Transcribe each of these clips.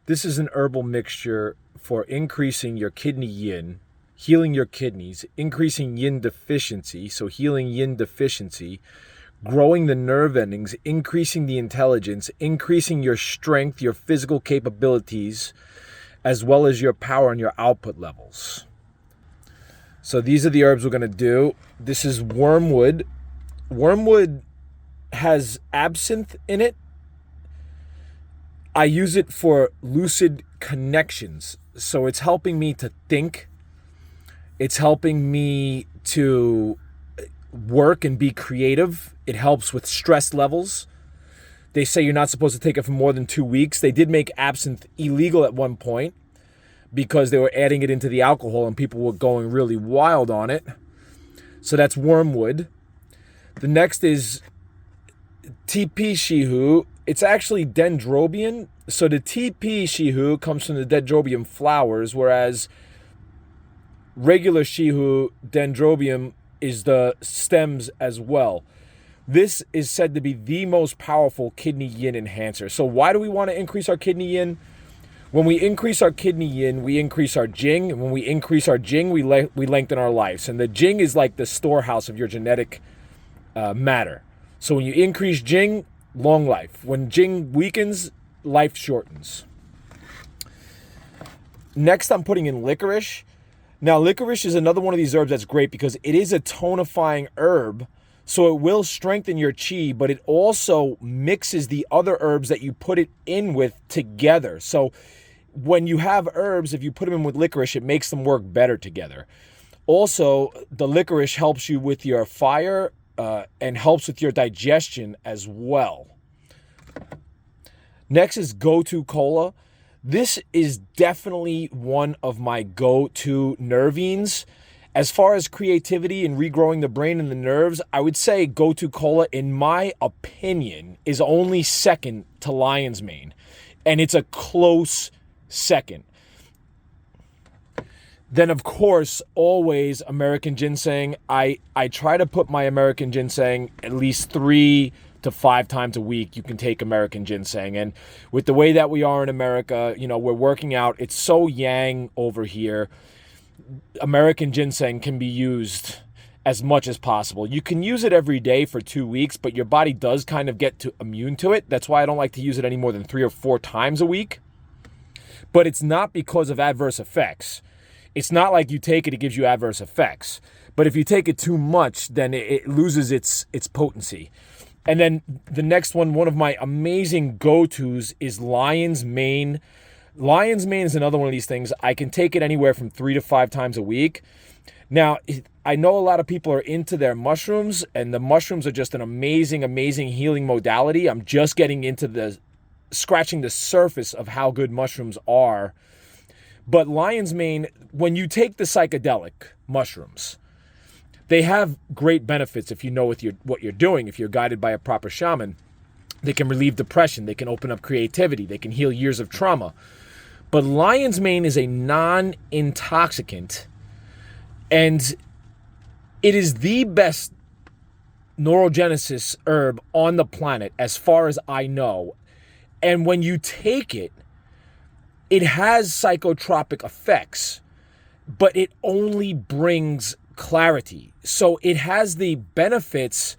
This is an herbal mixture for increasing your kidney yin, healing your kidneys, increasing yin deficiency, so healing yin deficiency, growing the nerve endings, increasing the intelligence, increasing your strength, your physical capabilities, as well as your power and your output levels. So these are the herbs we're going to do. This is wormwood. Wormwood has absinthe in it. I use it for lucid connections. So it's helping me to think. It's helping me to work and be creative. It helps with stress levels. They say you're not supposed to take it for more than 2 weeks. They did make absinthe illegal at one point because they were adding it into the alcohol and people were going really wild on it. So that's wormwood. The next is TP Shihu. It's actually dendrobium. So the TP Shihu comes from the dendrobium flowers, whereas regular Shihu dendrobium is the stems as well. This is said to be the most powerful kidney yin enhancer. So why do we want to increase our kidney yin? When we increase our kidney yin, we increase our Jing. And when we increase our Jing, we lengthen our lives. And the Jing is like the storehouse of your genetic matter. So when you increase Jing, long life. When Jing weakens, life shortens. Next, I'm putting in licorice. Now, licorice is another one of these herbs that's great because it is a tonifying herb. So it will strengthen your chi, but it also mixes the other herbs that you put it in with together. So when you have herbs, if you put them in with licorice, it makes them work better together. Also, the licorice helps you with your fire and helps with your digestion as well. Next is go-to cola. This is definitely one of my go-to nervines. As far as creativity and regrowing the brain and the nerves, I would say go-to cola, in my opinion, is only second to lion's mane. And it's a close second. Then, of course, always American ginseng. I try to put my American ginseng at least 3 to 5 times a week. You can take American ginseng. And with the way that we are in America, you know, we're working out. It's so yang over here. American ginseng can be used as much as possible. You can use it every day for 2 weeks, but your body does kind of get immune to it. That's why I don't like to use it any more than 3 or 4 times a week. But it's not because of adverse effects. It's not like you take it, it gives you adverse effects. But if you take it too much, then it loses its potency. And then the next one of my amazing go-tos is lion's mane. Lion's mane is another one of these things. I can take it anywhere from 3 to 5 times a week. Now, I know a lot of people are into their mushrooms, and the mushrooms are just an amazing, amazing healing modality. I'm just getting into scratching the surface of how good mushrooms are. But lion's mane, when you take the psychedelic mushrooms, they have great benefits if you know what you're doing, if you're guided by a proper shaman. They can relieve depression. They can open up creativity. They can heal years of trauma. But lion's mane is a non-intoxicant, and it is the best neurogenesis herb on the planet as far as I know. And when you take it, it has psychotropic effects, but it only brings clarity. So it has the benefits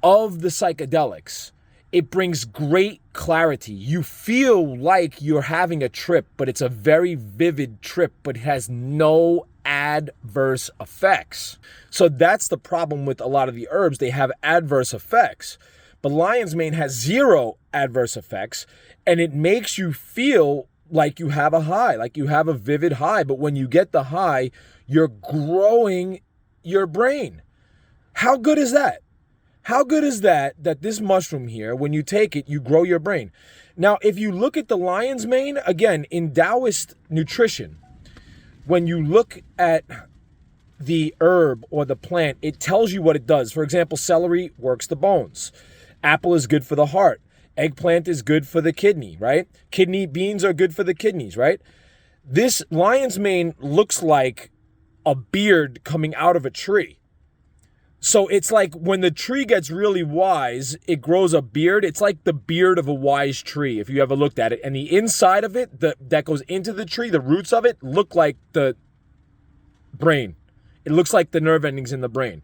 of the psychedelics. It brings great clarity. You feel like you're having a trip, but it's a very vivid trip, but it has no adverse effects. So that's the problem with a lot of the herbs. They have adverse effects. But lion's mane has 0 adverse effects, and it makes you feel like you have a high, like you have a vivid high. But when you get the high, you're growing your brain. How good is that? How good is that this mushroom here, when you take it, you grow your brain? Now, if you look at the lion's mane, again, in Taoist nutrition, when you look at the herb or the plant, it tells you what it does. For example, celery works the bones. Apple is good for the heart. Eggplant is good for the kidney, right? Kidney beans are good for the kidneys, right? This lion's mane looks like a beard coming out of a tree. So it's like when the tree gets really wise, it grows a beard. It's like the beard of a wise tree, if you ever looked at it. And the inside of it, that goes into the tree, the roots of it, look like the brain. It looks like the nerve endings in the brain.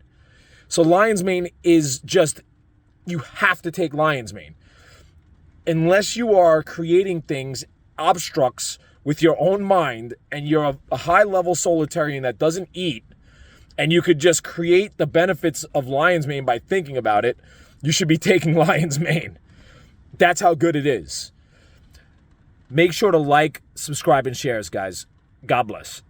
So lion's mane is just, you have to take lion's mane. Unless you are creating things, obstructs, with your own mind, and you're a high-level Solartarian that doesn't eat, and you could just create the benefits of lion's mane by thinking about it, you should be taking lion's mane. That's how good it is. Make sure to like, subscribe, and share, guys. God bless.